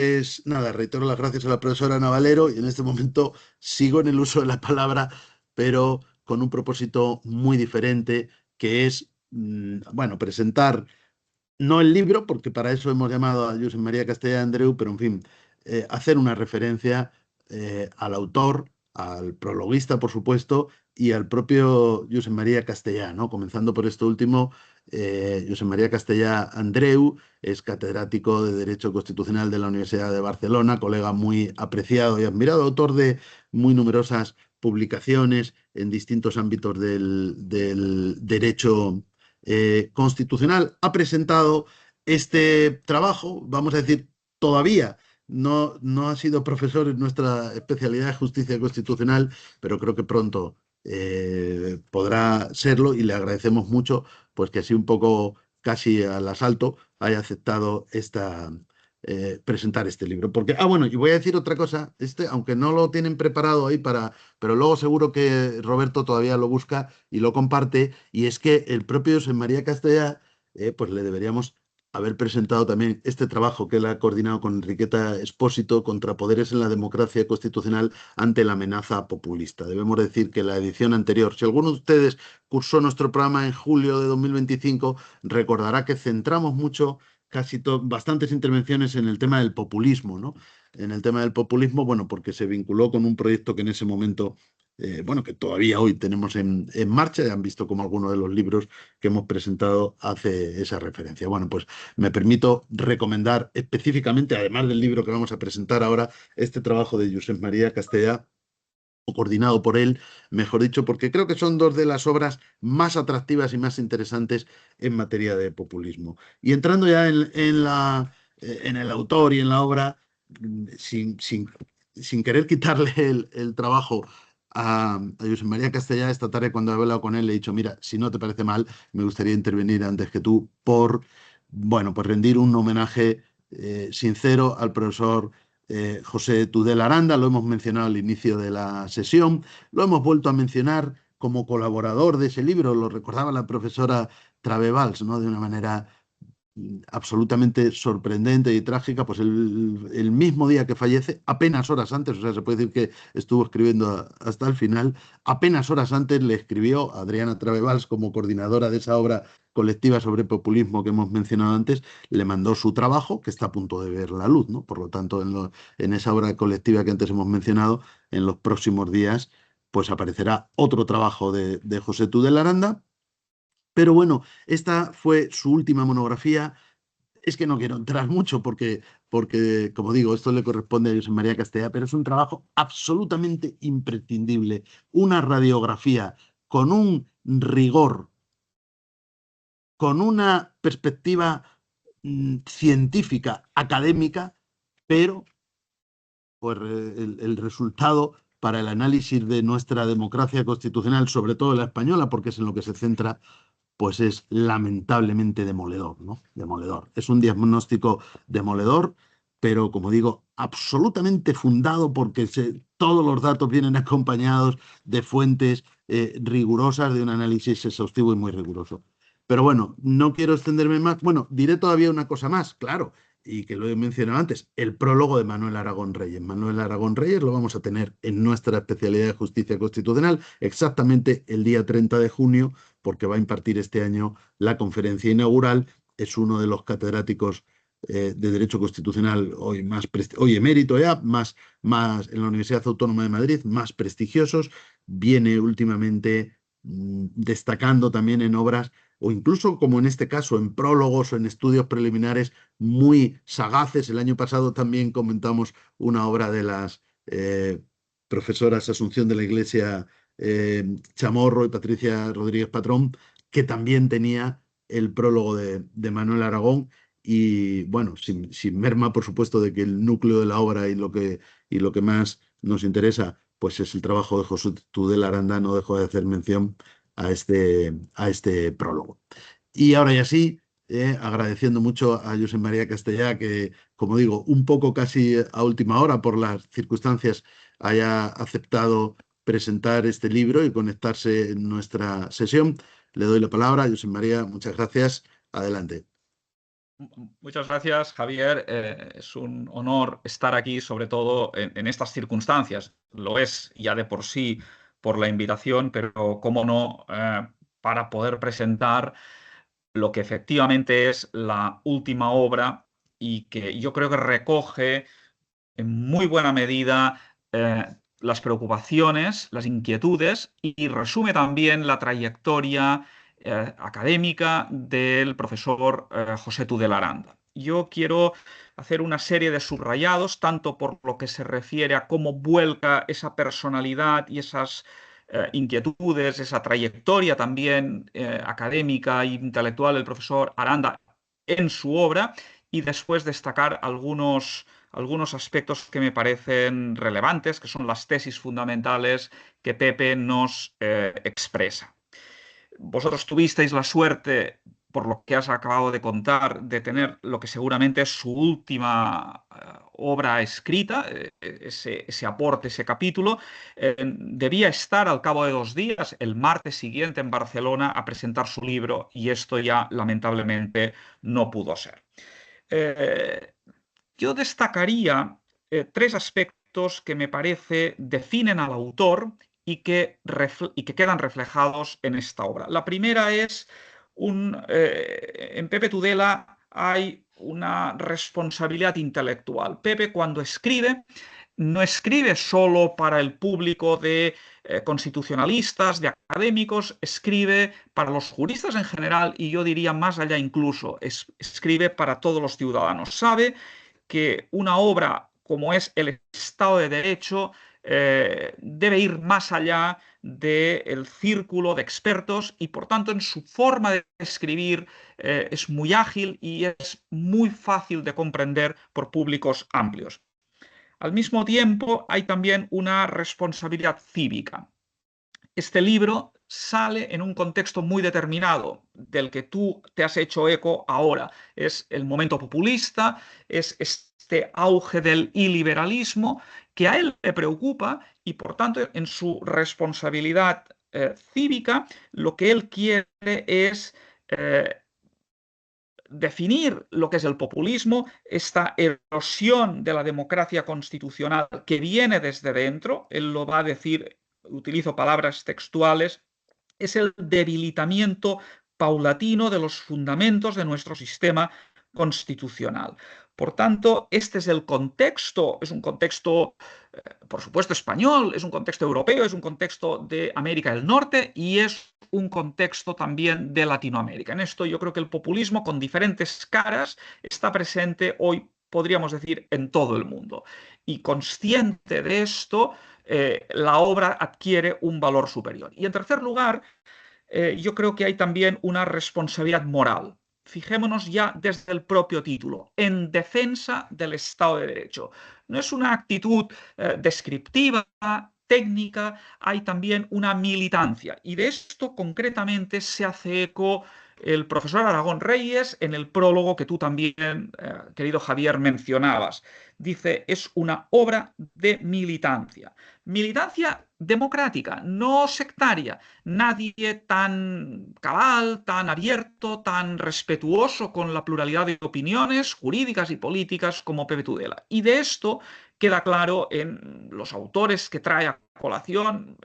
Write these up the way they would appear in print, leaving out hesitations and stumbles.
Pues nada, reitero las gracias a la profesora Navalero y en este momento sigo en el uso de la palabra, pero con un propósito muy diferente, que es, bueno, presentar no el libro, porque para eso hemos llamado a Josep María Castellà Andreu, pero en fin, hacer una referencia al autor, al prologuista, por supuesto, y al propio Josep María Castellà, ¿no? Comenzando por esto último, Josep María Castellà Andreu es catedrático de Derecho Constitucional de la Universidad de Barcelona, colega muy apreciado y admirado, autor de muy numerosas publicaciones en distintos ámbitos del derecho constitucional. Ha presentado este trabajo, vamos a decir, todavía no ha sido profesor en nuestra especialidad de justicia constitucional, pero creo que pronto podrá serlo y le agradecemos mucho, pues que así un poco casi al asalto haya aceptado presentar este libro. Porque, bueno, y voy a decir otra cosa, aunque no lo tienen preparado ahí pero luego seguro que Roberto todavía lo busca y lo comparte, y es que el propio José María Castellà, pues le deberíamos haber presentado también este trabajo que él ha coordinado con Enriqueta Espósito, Contrapoderes en la democracia constitucional ante la amenaza populista. Debemos decir que la edición anterior, si alguno de ustedes cursó nuestro programa en julio de 2025, recordará que centramos mucho, bastantes intervenciones en el tema del populismo, ¿no? En el tema del populismo, bueno, porque se vinculó con un proyecto que en ese momento, bueno, que todavía hoy tenemos en marcha, ya han visto como algunos de los libros que hemos presentado hace esa referencia. Bueno, pues me permito recomendar específicamente, además del libro que vamos a presentar ahora, este trabajo de Josep María Castellà, o coordinado por él, mejor dicho, porque creo que son dos de las obras más atractivas y más interesantes en materia de populismo. Y entrando ya en el autor y en la obra, sin querer quitarle el trabajo a Josep María Castellà, esta tarde cuando he hablado con él le he dicho, mira, si no te parece mal, me gustaría intervenir antes que tú bueno, pues rendir un homenaje sincero al profesor José Tudela Aranda. Lo hemos mencionado al inicio de la sesión, lo hemos vuelto a mencionar como colaborador de ese libro, lo recordaba la profesora Travevals, ¿no? De una manera absolutamente sorprendente y trágica, pues el mismo día que fallece, apenas horas antes, o sea, se puede decir que estuvo escribiendo hasta el final, apenas horas antes le escribió a Adriana Travevals como coordinadora de esa obra colectiva sobre populismo que hemos mencionado antes, le mandó su trabajo, que está a punto de ver la luz, ¿no? Por lo tanto, en esa obra colectiva que antes hemos mencionado, en los próximos días, pues aparecerá otro trabajo de José Tudela Aranda, pero bueno, esta fue su última monografía. Es que no quiero entrar mucho porque, como digo, esto le corresponde a José María Castellà, pero es un trabajo absolutamente imprescindible. Una radiografía con un rigor, con una perspectiva científica, académica, pero pues, el resultado para el análisis de nuestra democracia constitucional, sobre todo la española, porque es en lo que se centra, pues es lamentablemente demoledor, ¿no? Demoledor. Es un diagnóstico demoledor, pero como digo, absolutamente fundado porque todos los datos vienen acompañados de fuentes rigurosas, de un análisis exhaustivo y muy riguroso. Pero bueno, no quiero extenderme más. Bueno, diré todavía una cosa más, claro, y que lo he mencionado antes, el prólogo de Manuel Aragón Reyes. Manuel Aragón Reyes lo vamos a tener en nuestra especialidad de justicia constitucional exactamente el día 30 de junio, porque va a impartir este año la conferencia inaugural. Es uno de los catedráticos de Derecho Constitucional hoy emérito ya, más en la Universidad Autónoma de Madrid, más prestigiosos. Viene últimamente destacando también en obras o incluso como en este caso en prólogos o en estudios preliminares muy sagaces. El año pasado también comentamos una obra de las profesoras Asunción de la Iglesia Chamorro y Patricia Rodríguez Patrón, que también tenía el prólogo de Manuel Aragón. Y bueno, sin merma, por supuesto, de que el núcleo de la obra y lo que más nos interesa, pues es el trabajo de José Tudela Aranda, no dejo de hacer mención a este prólogo. Y ahora ya sí, agradeciendo mucho a José María Castellà, que, como digo, un poco casi a última hora por las circunstancias, haya aceptado presentar este libro y conectarse en nuestra sesión. Le doy la palabra a José María. Muchas gracias. Adelante. Muchas gracias, Javier. Es un honor estar aquí, sobre todo en estas circunstancias. Lo es ya de por sí por la invitación, pero cómo no, para poder presentar lo que efectivamente es la última obra y que yo creo que recoge en muy buena medida las preocupaciones, las inquietudes y resume también la trayectoria académica del profesor José Tudela Aranda. Yo quiero hacer una serie de subrayados, tanto por lo que se refiere a cómo vuelca esa personalidad y esas inquietudes, esa trayectoria también académica e intelectual del profesor Aranda en su obra, y después destacar algunos aspectos que me parecen relevantes, que son las tesis fundamentales que Pepe nos expresa. Vosotros tuvisteis la suerte, por lo que has acabado de contar, de tener lo que seguramente es su última obra escrita, ese aporte, ese capítulo. Debía estar al cabo de 2 días, el martes siguiente, en Barcelona a presentar su libro, y esto ya lamentablemente no pudo ser. Eh, yo destacaría tres aspectos que me parece definen al autor y que quedan reflejados en esta obra. La primera es, en Pepe Tudela hay una responsabilidad intelectual. Pepe, cuando escribe, no escribe solo para el público de constitucionalistas, de académicos, escribe para los juristas en general, y yo diría más allá incluso, escribe para todos los ciudadanos. Sabe que una obra como es El Estado de Derecho debe ir más allá del círculo de expertos, y por tanto en su forma de escribir es muy ágil y es muy fácil de comprender por públicos amplios. Al mismo tiempo, hay también una responsabilidad cívica. Este libro sale en un contexto muy determinado, del que tú te has hecho eco ahora. Es el momento populista, es este auge del iliberalismo que a él le preocupa, y por tanto en su responsabilidad cívica lo que él quiere es definir lo que es el populismo, esta erosión de la democracia constitucional que viene desde dentro. Él lo va a decir, utilizo palabras textuales, es el debilitamiento paulatino de los fundamentos de nuestro sistema constitucional. Por tanto, este es el contexto, es un contexto, por supuesto, español, es un contexto europeo, es un contexto de América del Norte y es un contexto también de Latinoamérica. En esto yo creo que el populismo, con diferentes caras, está presente hoy, podríamos decir, en todo el mundo. Y consciente de esto, la obra adquiere un valor superior. Y en tercer lugar, yo creo que hay también una responsabilidad moral. Fijémonos ya desde el propio título, en defensa del Estado de Derecho. No es una actitud descriptiva, técnica, hay también una militancia. Y de esto concretamente se hace eco el profesor Aragón Reyes en el prólogo que tú también, querido Javier, mencionabas. Dice, es una obra de militancia. Militancia democrática, no sectaria. Nadie tan cabal, tan abierto, tan respetuoso con la pluralidad de opiniones jurídicas y políticas como Pepe Tudela. Y de esto queda claro en los autores que trae a colación,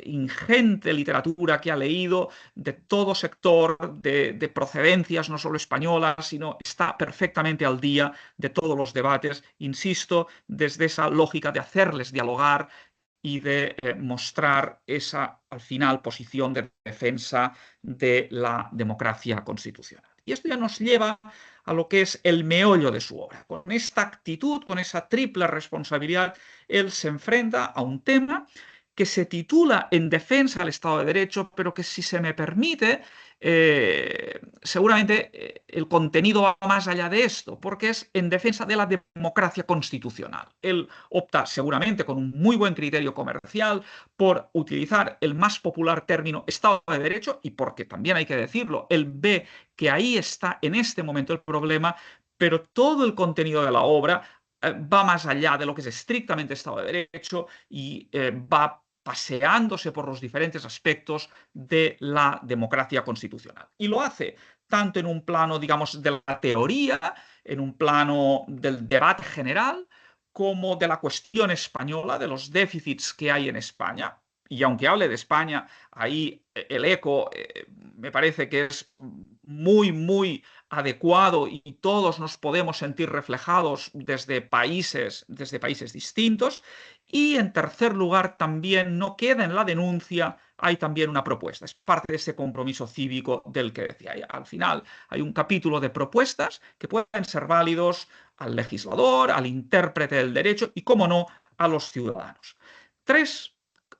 ingente literatura que ha leído de todo sector, de procedencias no solo españolas, sino está perfectamente al día de todos los debates, insisto, desde esa lógica de hacerles dialogar y de mostrar esa, al final, posición de defensa de la democracia constitucional. Y esto ya nos lleva a lo que es el meollo de su obra. Con esta actitud, con esa triple responsabilidad, él se enfrenta a un tema que se titula En defensa del Estado de Derecho, pero que, si se me permite, seguramente el contenido va más allá de esto, porque es en defensa de la democracia constitucional. Él opta, seguramente con un muy buen criterio comercial, por utilizar el más popular término Estado de Derecho, y porque también hay que decirlo, él ve que ahí está en este momento el problema, pero todo el contenido de la obra va más allá de lo que es estrictamente Estado de Derecho y va paseándose por los diferentes aspectos de la democracia constitucional. Y lo hace tanto en un plano, digamos, de la teoría, en un plano del debate general, como de la cuestión española, de los déficits que hay en España. Y aunque hable de España, ahí el eco me parece que es muy, muy adecuado y todos nos podemos sentir reflejados desde países distintos. Y en tercer lugar, también no queda en la denuncia, hay también una propuesta. Es parte de ese compromiso cívico del que decía. Al final hay un capítulo de propuestas que pueden ser válidos al legislador, al intérprete del derecho y, cómo no, a los ciudadanos. Tres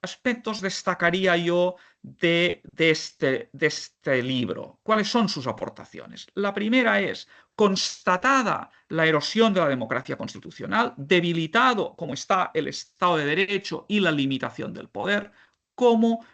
aspectos destacaría yo de este libro. ¿Cuáles son sus aportaciones? La primera es, constatada la erosión de la democracia constitucional, debilitado como está el Estado de Derecho y la limitación del poder, ¿cómo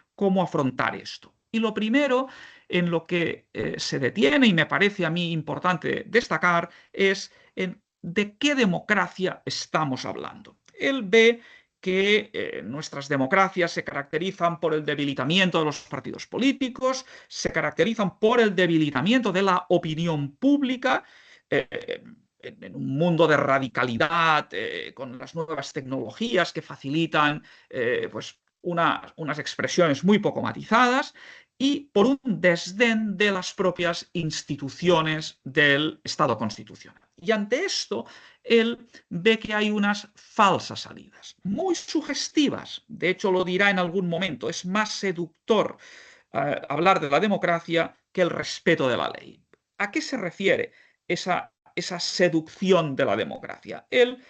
afrontar esto? Y lo primero en lo que se detiene, y me parece a mí importante destacar, es de qué democracia estamos hablando. Él ve que nuestras democracias se caracterizan por el debilitamiento de los partidos políticos, se caracterizan por el debilitamiento de la opinión pública, en un mundo de radicalidad, con las nuevas tecnologías que facilitan pues unas expresiones muy poco matizadas, y por un desdén de las propias instituciones del Estado constitucional. Y ante esto, él ve que hay unas falsas salidas, muy sugestivas. De hecho, lo dirá en algún momento, es más seductor hablar de la democracia que el respeto de la ley. ¿A qué se refiere esa seducción de la democracia? Él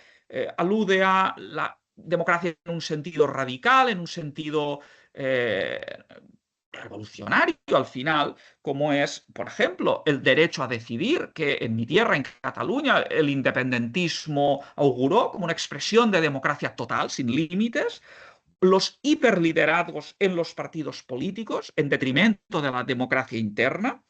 alude a la democracia en un sentido radical, en un sentido revolucionario al final, como es, por ejemplo, el derecho a decidir, que en mi tierra, en Cataluña, el independentismo auguró como una expresión de democracia total, sin límites, los hiperliderazgos en los partidos políticos, en detrimento de la democracia interna,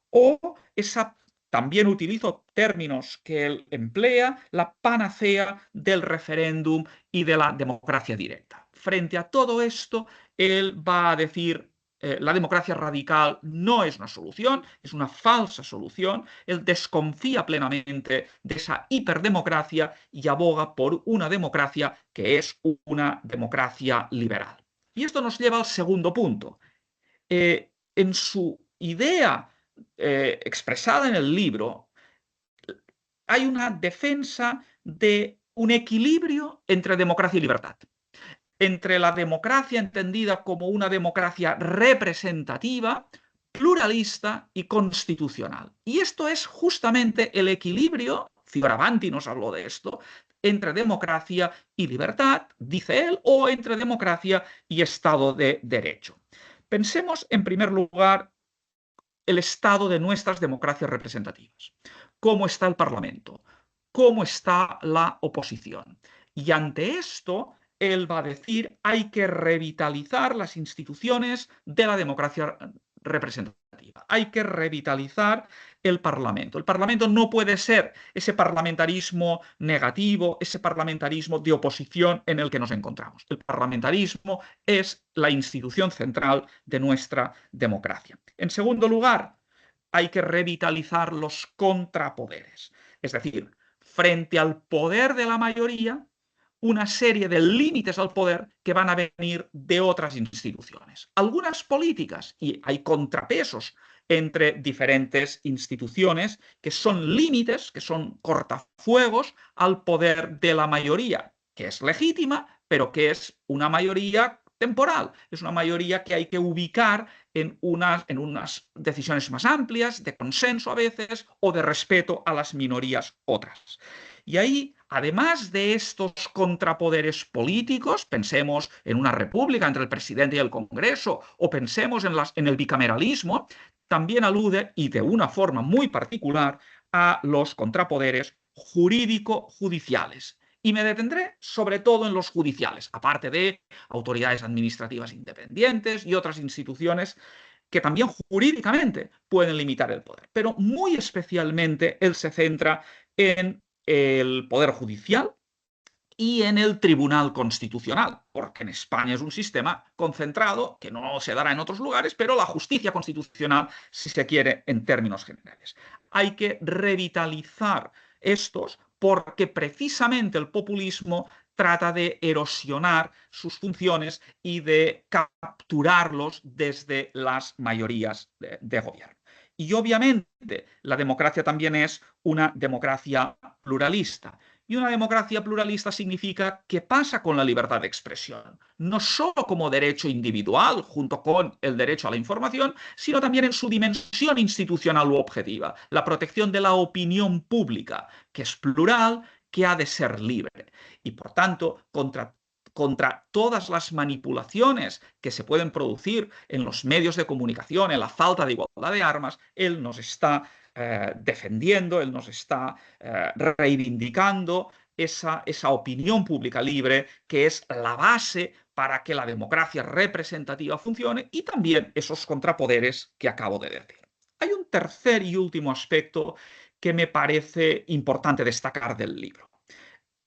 o esa, también utilizo términos que él emplea, la panacea del referéndum y de la democracia directa. Frente a todo esto, él va a decir la democracia radical no es una solución, es una falsa solución. Él desconfía plenamente de esa hiperdemocracia y aboga por una democracia que es una democracia liberal. Y esto nos lleva al segundo punto. En su idea expresada en el libro, hay una defensa de un equilibrio entre democracia y libertad, entre la democracia entendida como una democracia representativa, pluralista y constitucional. Y esto es justamente el equilibrio, Fioravanti nos habló de esto, entre democracia y libertad, dice él, o entre democracia y Estado de Derecho. Pensemos, en primer lugar, el estado de nuestras democracias representativas. ¿Cómo está el Parlamento? ¿Cómo está la oposición? Y ante esto, él va a decir, hay que revitalizar las instituciones de la democracia representativa. Hay que revitalizar el Parlamento. El Parlamento no puede ser ese parlamentarismo negativo, ese parlamentarismo de oposición en el que nos encontramos. El parlamentarismo es la institución central de nuestra democracia. En segundo lugar, hay que revitalizar los contrapoderes. Es decir, frente al poder de la mayoría, una serie de límites al poder que van a venir de otras instituciones. Algunas políticas, y hay contrapesos entre diferentes instituciones, que son límites, que son cortafuegos al poder de la mayoría, que es legítima, pero que es una mayoría temporal. Es una mayoría que hay que ubicar en unas decisiones más amplias, de consenso a veces, o de respeto a las minorías otras. Y ahí, además de estos contrapoderes políticos, pensemos en una república entre el presidente y el Congreso, o pensemos en el bicameralismo, también alude, y de una forma muy particular, a los contrapoderes jurídico-judiciales. Y me detendré sobre todo en los judiciales, aparte de autoridades administrativas independientes y otras instituciones que también jurídicamente pueden limitar el poder. Pero muy especialmente él se centra en el Poder Judicial y en el Tribunal Constitucional, porque en España es un sistema concentrado que no se dará en otros lugares, pero la justicia constitucional, si se quiere, en términos generales. Hay que revitalizar estos porque precisamente el populismo trata de erosionar sus funciones y de capturarlos desde las mayorías de gobierno. Y obviamente la democracia también es una democracia pluralista. Y una democracia pluralista significa que pasa con la libertad de expresión, no solo como derecho individual junto con el derecho a la información, sino también en su dimensión institucional u objetiva, la protección de la opinión pública, que es plural, que ha de ser libre. Y por tanto, contra todas las manipulaciones que se pueden producir en los medios de comunicación, en la falta de igualdad de armas, él nos está defendiendo, él nos está reivindicando esa opinión pública libre que es la base para que la democracia representativa funcione y también esos contrapoderes que acabo de decir. Hay un tercer y último aspecto que me parece importante destacar del libro.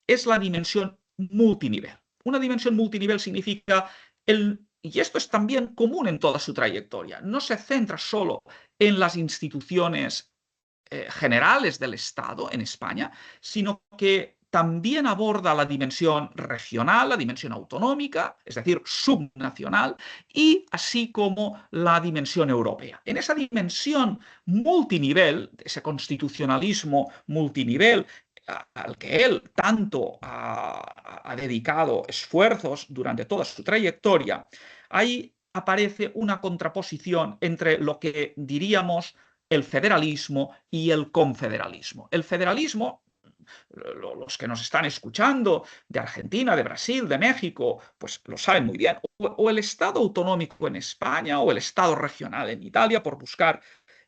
Es la dimensión multinivel. Una dimensión multinivel significa y esto es también común en toda su trayectoria, no se centra solo en las instituciones generales del Estado en España, sino que también aborda la dimensión regional, la dimensión autonómica, es decir, subnacional, y así como la dimensión europea. En esa dimensión multinivel, ese constitucionalismo multinivel, al que él tanto ha dedicado esfuerzos durante toda su trayectoria, ahí aparece una contraposición entre lo que diríamos el federalismo y el confederalismo. El federalismo, los que nos están escuchando de Argentina, de Brasil, de México, pues lo saben muy bien. O el Estado autonómico en España o el Estado regional en Italia, por buscar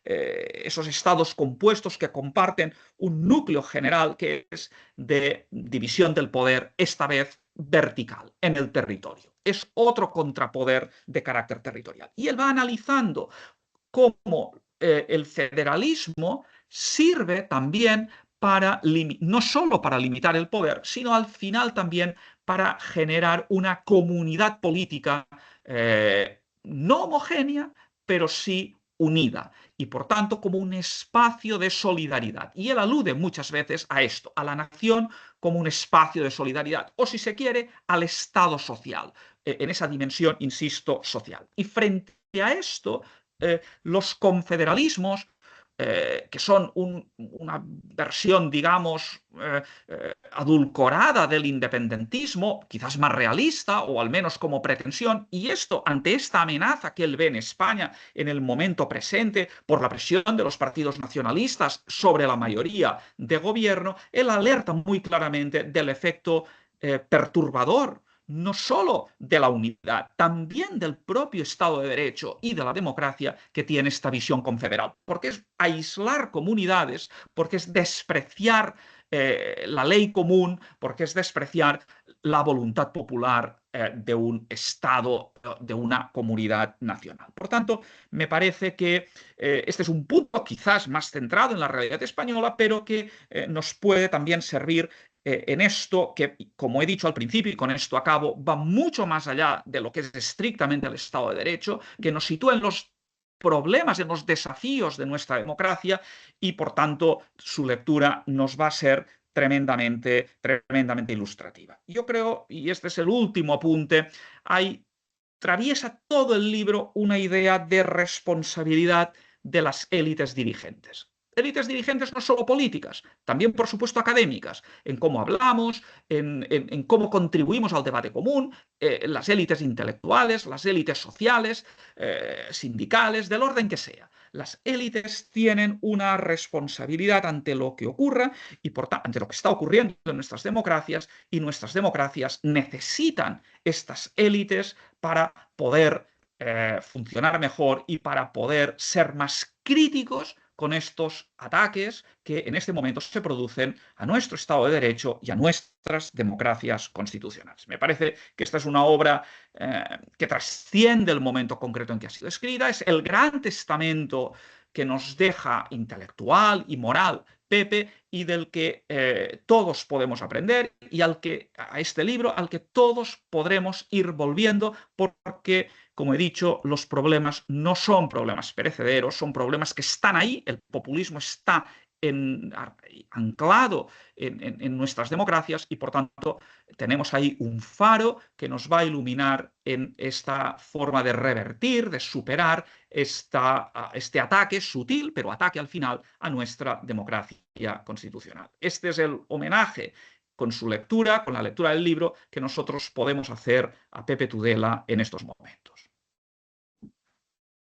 esos estados compuestos que comparten un núcleo general que es de división del poder, esta vez vertical, en el territorio. Es otro contrapoder de carácter territorial. Y él va analizando cómo el federalismo sirve también para no solo para limitar el poder, sino al final también para generar una comunidad política no homogénea, pero sí unida y por tanto como un espacio de solidaridad. Y él alude muchas veces a esto, a la nación como un espacio de solidaridad, o si se quiere, al Estado social, en esa dimensión, insisto, social. Y frente a esto, los confederalismos, que son una versión, digamos, adulcorada del independentismo, quizás más realista o al menos como pretensión, y esto ante esta amenaza que él ve en España en el momento presente por la presión de los partidos nacionalistas sobre la mayoría de gobierno, él alerta muy claramente del efecto perturbador no solo de la unidad, también del propio Estado de Derecho y de la democracia que tiene esta visión confederal, porque es aislar comunidades, porque es despreciar la ley común, porque es despreciar la voluntad popular de un Estado, de una comunidad nacional. Por tanto, me parece que este es un punto quizás más centrado en la realidad española, pero que nos puede también servir en esto que, como he dicho al principio y con esto acabo, va mucho más allá de lo que es estrictamente el Estado de Derecho, que nos sitúa en los problemas, en los desafíos de nuestra democracia y, por tanto, su lectura nos va a ser tremendamente, tremendamente ilustrativa. Yo creo, y este es el último apunte, traviesa todo el libro una idea de responsabilidad de las élites dirigentes. Élites dirigentes no solo políticas, también por supuesto académicas, en cómo hablamos, en cómo contribuimos al debate común, las élites intelectuales, las élites sociales, sindicales, del orden que sea. Las élites tienen una responsabilidad ante lo que ocurra y ante lo que está ocurriendo en nuestras democracias, y nuestras democracias necesitan estas élites para poder funcionar mejor y para poder ser más críticos con estos ataques que en este momento se producen a nuestro Estado de Derecho y a nuestras democracias constitucionales. Me parece que esta es una obra que trasciende el momento concreto en que ha sido escrita, es el gran testamento que nos deja intelectual y moral Pepe y del que todos podemos aprender y a este libro al que todos podremos ir volviendo porque, como he dicho, los problemas no son problemas perecederos, son problemas que están ahí, el populismo está anclado en nuestras democracias y, por tanto, tenemos ahí un faro que nos va a iluminar en esta forma de revertir, de superar este ataque sutil, pero ataque al final a nuestra democracia constitucional. Este es el homenaje con su lectura, con la lectura del libro, que nosotros podemos hacer a Pepe Tudela en estos momentos.